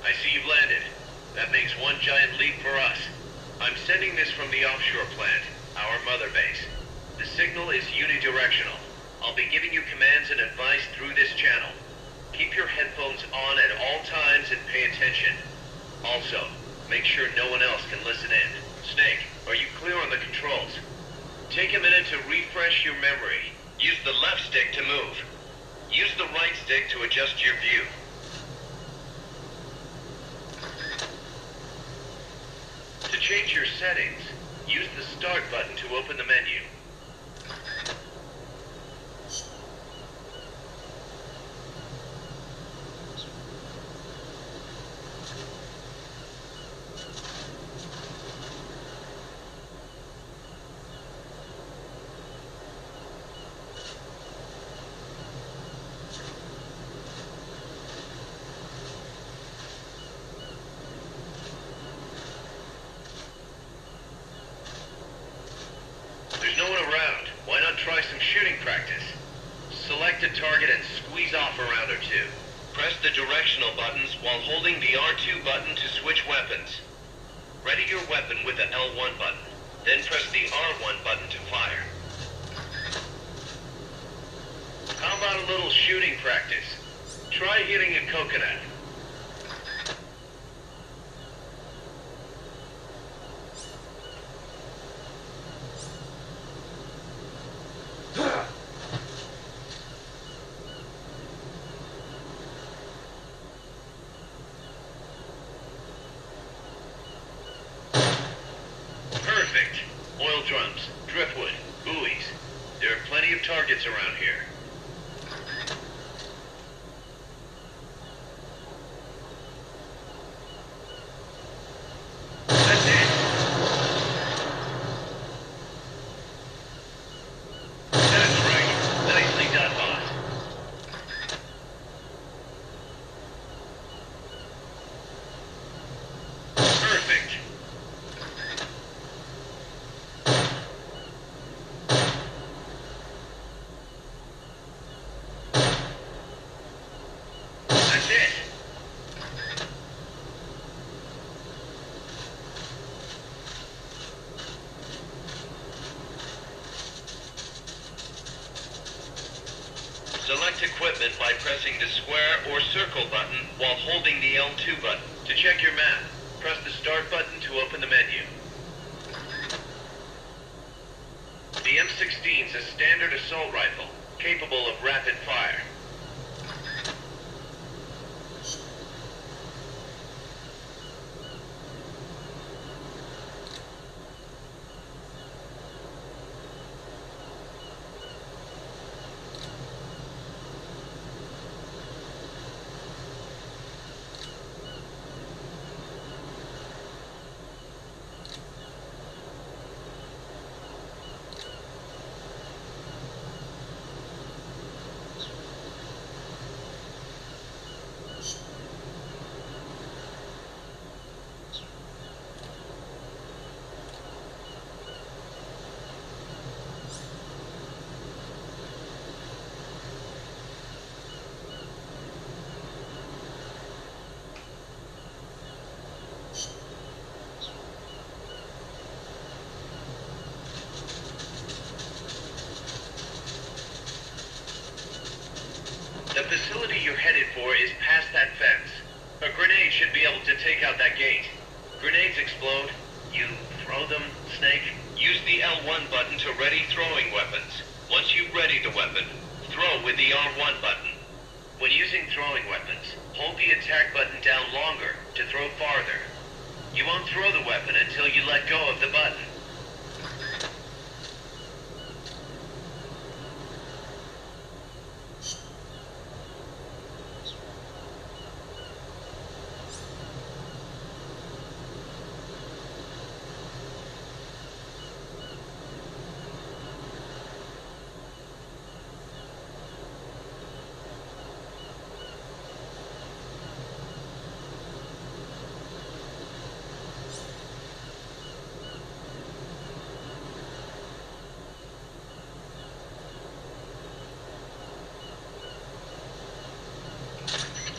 I see you've landed. That makes one giant leap for us. I'm sending this from the offshore plant, our mother base. The signal is unidirectional. I'll be giving you commands and advice through this channel. Keep your headphones on at all times and pay attention. Also, make sure no one else can listen in. Snake, are you clear on the controls? Take a minute to refresh your memory. Use the left stick to move. Use the right stick to adjust your view. To change your settings, use the Start button to open the menu. Try some shooting practice. Select a target and squeeze off a round or two. Press the directional buttons while holding the R2 button to switch weapons. Ready your weapon with the L1 button. Then press the R1 button to fire. How about a little shooting practice? Try hitting a coconut. Perfect. Oil drums, driftwood, buoys. There are plenty of targets around here. That's it. That's right. Nicely done, boss. Perfect. That's it. Select equipment by pressing the square or circle button while holding the L2 button. To check your map, press the Start button to open the menu. The M16's a standard assault rifle, capable of rapid fire. The facility you're headed for is past that fence. A grenade should be able to take out that gate. Grenades explode. You throw them, Snake. Use the L1 button to ready throwing weapons. Once you ready the weapon, throw with the R1 button. When using throwing weapons, hold the attack button down longer to throw farther. You won't throw the weapon until you let go of the button.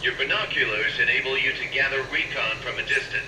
Your binoculars enable you to gather recon from a distance.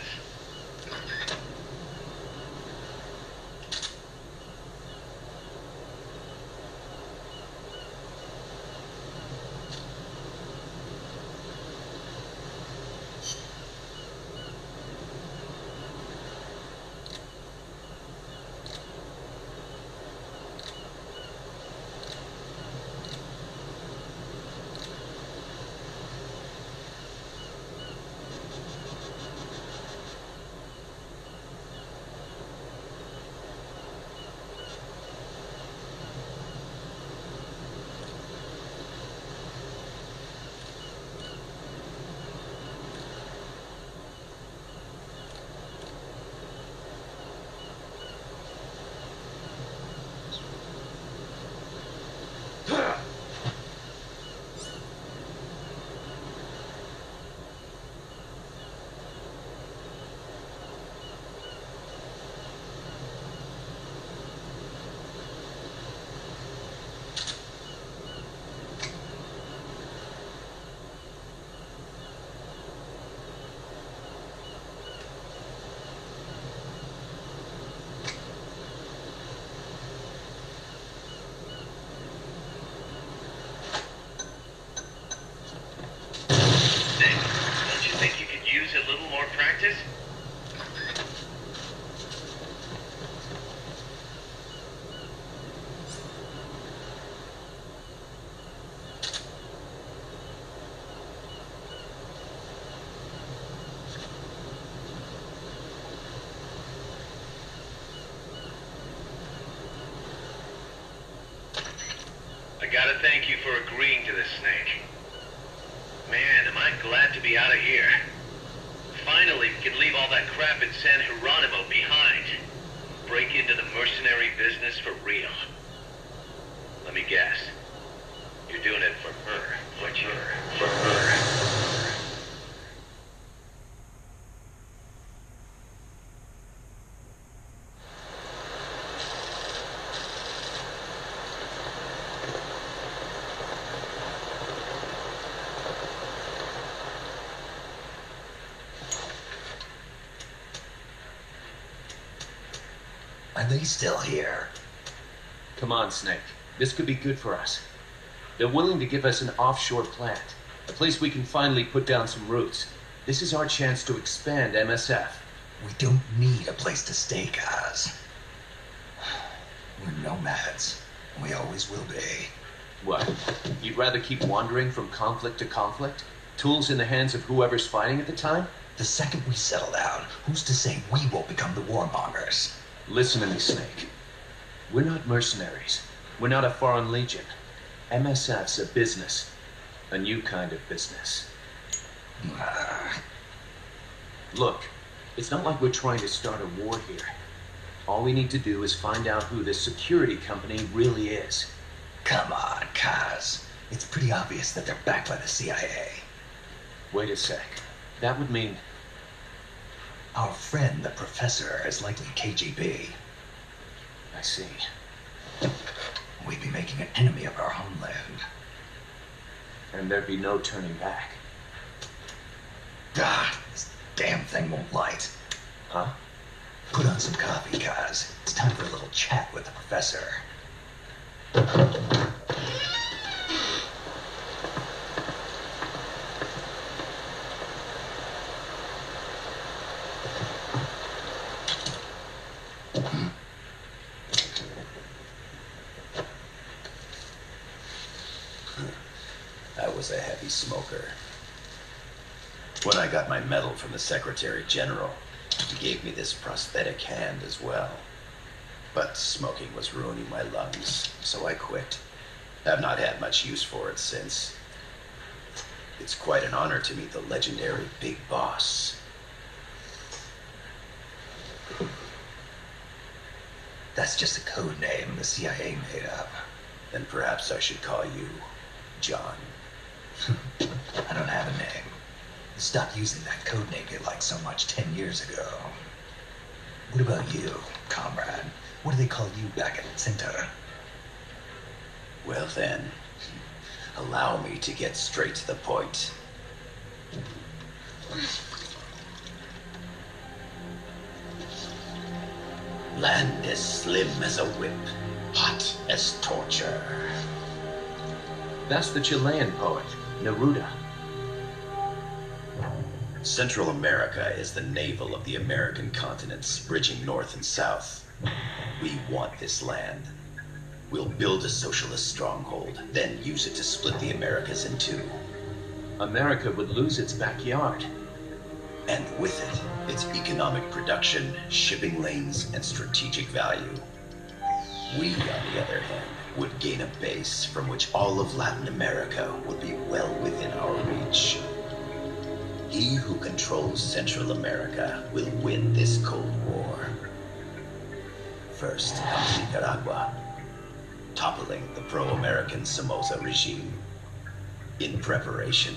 Don't you think you could use a little more practice? I gotta thank you for agreeing to this, Snake. Man, am I glad to be out of here. Finally, we can leave all that crap in San Geronimo behind. Break into the mercenary business for real. Let me guess. You're doing it for her, aren't you? For her. Are they still here? Come on, Snake. This could be good for us. They're willing to give us an offshore plant, a place we can finally put down some roots. This is our chance to expand MSF. We don't need a place to stay, guys. We're nomads. We always will be. What? You'd rather keep wandering from conflict to conflict? Tools in the hands of whoever's fighting at the time? The second we settle down, who's to say we won't become the warmongers? Listen to me, Snake. We're not mercenaries. We're not a foreign legion. MSF's a business. A new kind of business. Look, it's not like we're trying to start a war here. All we need to do is find out who this security company really is. Come on, Kaz. It's pretty obvious that they're backed by the CIA. Wait a sec. That would mean... Our friend, the professor, is likely KGB. I see. We'd be making an enemy of our homeland. And there'd be no turning back. This damn thing won't light. Huh? Put on some coffee, Kaz. It's time for a little chat with the professor. I was a heavy smoker. When I got my medal from the Secretary General, he gave me this prosthetic hand as well. But smoking was ruining my lungs, so I quit. I've not had much use for it since. It's quite an honor to meet the legendary Big Boss. That's just a code name the CIA made up. Then perhaps I should call you John. I don't have a name. You stopped using that code name you liked so much 10 years ago. What about you, comrade? What do they call you back at Cinta? Well then, allow me to get straight to the point. Land as slim as a whip, hot as torture. That's the Chilean poet, Neruda. Central America is the navel of the American continents, bridging north and south. We want this land. We'll build a socialist stronghold, then use it to split the Americas in two. America would lose its backyard. And with it, its economic production, shipping lanes, and strategic value. We, on the other hand, would gain a base from which all of Latin America would be well within our reach. He who controls Central America will win this Cold War. First comes Nicaragua, toppling the pro-American Somoza regime. In preparation,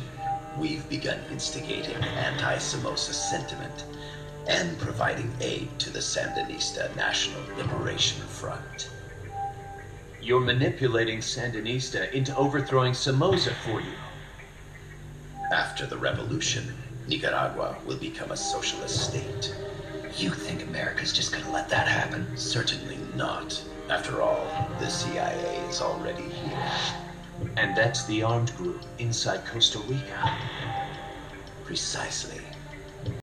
we've begun instigating anti-Somoza sentiment and providing aid to the Sandinista National Liberation Front. You're manipulating Sandinista into overthrowing Somoza for you. After the revolution, Nicaragua will become a socialist state. You think America's just gonna let that happen? Certainly not. After all, the CIA is already here. And that's the armed group inside Costa Rica. Precisely.